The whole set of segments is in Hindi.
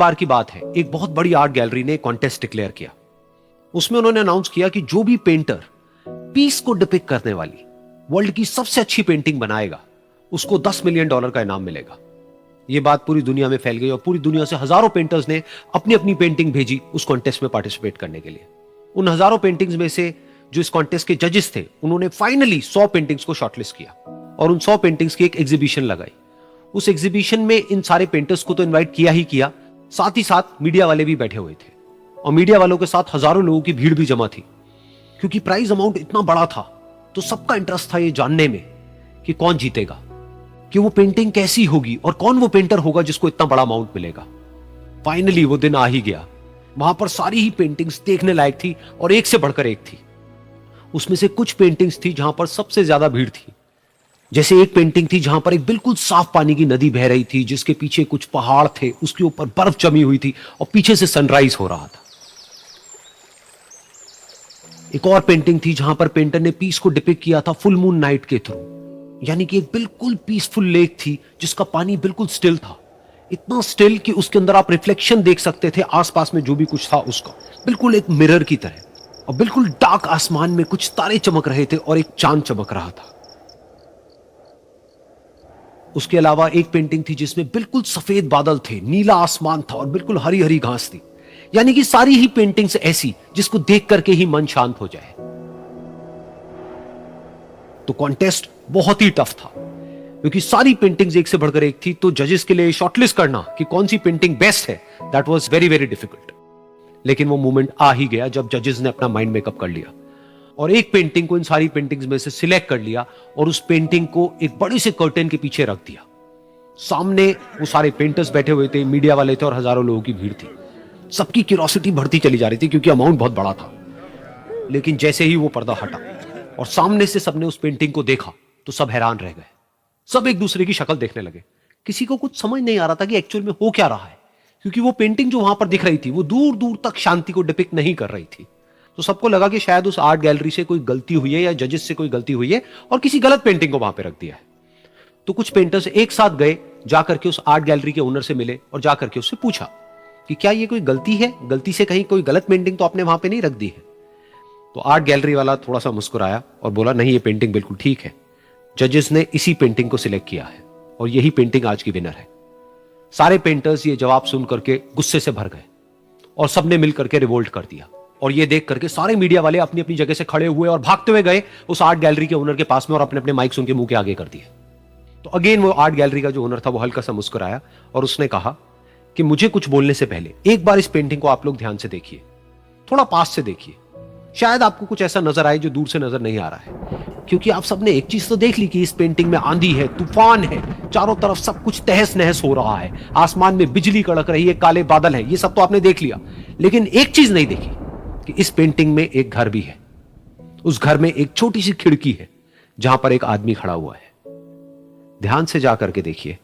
बार की बात है, एक बहुत बड़ी आर्ट गैलरी ने कॉन्टेस्ट डिक्लेयर किया। उसमें उन्होंने अनाउंस किया कि जो भी पेंटर पीस को डिपिक्ट करने वाली वर्ल्ड की सबसे अच्छी पेंटिंग बनाएगा उसको $10 मिलियन का इनाम मिलेगा। यह बात पूरी दुनिया में फैल गई और पूरी दुनिया से हजारों पेंटर्स ने अपनी अपनी पेंटिंग भेजी उस कॉन्टेस्ट में पार्टिसिपेट करने के लिए। उन हजारों पेंटिंग्स में से जो इस कॉन्टेस्ट के जजेस थे उन्होंने फाइनली 100 पेंटिंग्स को शॉर्टलिस्ट किया और उन 100 पेंटिंग्स की एक एग्जीबिशन लगाई। उस एग्जीबिशन में इन सारे पेंटर्स को तो इनवाइट किया ही किया, साथ ही साथ मीडिया वाले भी बैठे हुए थे और मीडिया वालों के साथ हजारों लोगों की भीड़ भी जमा थी। क्योंकि प्राइज अमाउंट इतना बड़ा था तो सबका इंटरेस्ट था ये जानने में कि कौन जीतेगा, कि वो पेंटिंग कैसी होगी और कौन वो पेंटर होगा जिसको इतना बड़ा अमाउंट मिलेगा। फाइनली वो दिन आ ही गया। वहां पर सारी ही पेंटिंग्स देखने लायक थी और एक से बढ़कर एक थी। उसमें से कुछ पेंटिंग्स थी जहां पर सबसे ज्यादा भीड़ थी। जैसे एक पेंटिंग थी जहां पर एक बिल्कुल साफ पानी की नदी बह रही थी, जिसके पीछे कुछ पहाड़ थे, उसके ऊपर बर्फ जमी हुई थी और पीछे से सनराइज हो रहा था। एक और पेंटिंग थी जहां पर पेंटर ने पीस को डिपिक्ट किया था फुल मून नाइट के थ्रू, यानी कि एक बिल्कुल पीसफुल लेक थी जिसका पानी बिल्कुल स्टिल था, इतना स्टिल कि उसके अंदर आप रिफ्लेक्शन देख सकते थे आसपास में जो भी कुछ था उसका, बिल्कुल एक मिरर की तरह। और बिल्कुल डार्क आसमान में कुछ तारे चमक रहे थे और एक चांद चमक रहा था। उसके अलावा एक पेंटिंग थी जिसमें बिल्कुल सफेद बादल थे, नीला आसमान था और बिल्कुल हरी हरी घास थी। यानी कि सारी ही पेंटिंग्स ऐसी जिसको देख करके ही मन शांत हो जाए। तो कॉन्टेस्ट बहुत ही टफ था क्योंकि सारी पेंटिंग्स एक से बढ़कर एक थी। तो जजेस के लिए शॉर्टलिस्ट करना कि कौन सी पेंटिंग बेस्ट है, that was very very difficult. लेकिन वो मोमेंट आ ही गया जब जजेस ने अपना माइंड मेकअप कर लिया और एक पेंटिंग को इन सारी पेंटिंग्स में से सिलेक्ट कर लिया और उस पेंटिंग को एक बड़े से कर्टेन के पीछे रख दिया। सामने वो सारे पेंटर्स बैठे हुए थे, मीडिया वाले थे और हजारों लोगों की भीड़ थी। सबकी क्यूरियोसिटी बढ़ती चली जा रही थी क्योंकि अमाउंट बहुत बड़ा था। लेकिन जैसे ही वो पर्दा हटा और सामने से सबने उस पेंटिंग को देखा तो सब हैरान रह गए। सब एक दूसरे की शक्ल देखने लगे। किसी को कुछ समझ नहीं आ रहा था कि एक्चुअल में हो क्या रहा है, क्योंकि वो पेंटिंग जो वहां पर दिख रही थी वो दूर दूर तक शांति को डिपिक्ट नहीं कर रही थी। तो सबको लगा कि शायद उस आर्ट गैलरी से कोई गलती हुई है या जजेस से कोई गलती हुई है और किसी गलत पेंटिंग को वहां पे रख दिया है। तो कुछ पेंटर्स एक साथ गए, जाकर के उस आर्ट गैलरी के ओनर से मिले और जाकर के उससे पूछा कि क्या ये कोई गलती है, गलती से कहीं कोई गलत पेंटिंग तो आपने वहां पे नहीं रख दी है। तो आर्ट गैलरी वाला थोड़ा सा मुस्कुराया और बोला, नहीं, ये पेंटिंग बिल्कुल ठीक है। जजेस ने इसी पेंटिंग को सिलेक्ट किया है और यही पेंटिंग आज की विनर है। सारे पेंटर्स ये जवाब सुन करके गुस्से से भर गए और सबने मिल करके रिवोल्ट कर दिया। और ये देख करके सारे मीडिया वाले अपनी अपनी जगह से खड़े हुए और भागते हुए गए उस आर्ट गैलरी के ओनर के पास में और अपने अपने माइक्स उनके मुंह के आगे कर दिए। तो अगेन वो आर्ट गैलरी का जो ओनर था वो हल्का सा मुस्कुराया और उसने कहा कि मुझे कुछ बोलने से पहले एक बार इस पेंटिंग को आप लोग ध्यान से देखिए, थोड़ा पास से देखिए, शायद आपको कुछ ऐसा नजर आए जो दूर से नजर नहीं आ रहा है। क्योंकि आप सबने एक चीज तो देख ली कि इस पेंटिंग में आंधी है, तूफान है, चारों तरफ सब कुछ तहस नहस हो रहा है, आसमान में बिजली कड़क रही है, काले बादल है, ये सब तो आपने देख लिया। लेकिन एक चीज नहीं देखी कि इस पेंटिंग में एक घर भी है। उस घर में एक छोटी सी खिड़की है जहां पर एक आदमी खड़ा हुआ है। ध्यान से जाकर के देखिए,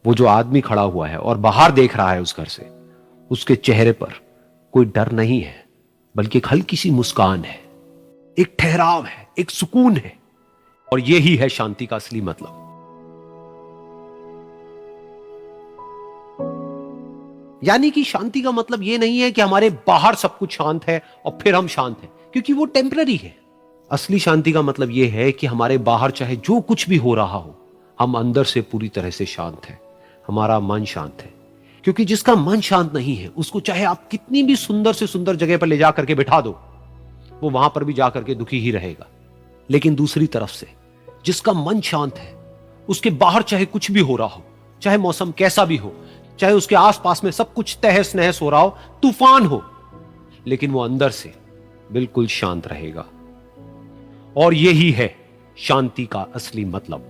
वो जो आदमी खड़ा हुआ है और बाहर देख रहा है उस घर से, उसके चेहरे पर कोई डर नहीं है बल्कि एक हल्की सी मुस्कान है, एक ठहराव है, एक सुकून है। और यही है शांति का असली मतलब। यानी कि शांति का मतलब यह नहीं है कि हमारे बाहर सब कुछ शांत है और फिर हम शांत हैं, क्योंकि वो टेम्पररी है। असली शांति का मतलब यह है कि हमारे बाहर चाहे जो कुछ भी हो रहा हो, हम अंदर से पूरी तरह से शांत हैं, हमारा मन शांत है। क्योंकि जिसका मन शांत नहीं है उसको चाहे आप कितनी भी सुंदर से सुंदर जगह पर ले जाकर के बिठा दो, वो वहां पर भी जाकर के दुखी ही रहेगा। लेकिन दूसरी तरफ से जिसका मन शांत है, उसके बाहर चाहे कुछ भी हो रहा हो, चाहे मौसम कैसा भी हो, चाहे उसके आसपास में सब कुछ तहस नहस हो रहा हो, तूफान हो, लेकिन वो अंदर से बिल्कुल शांत रहेगा। और यही है शांति का असली मतलब।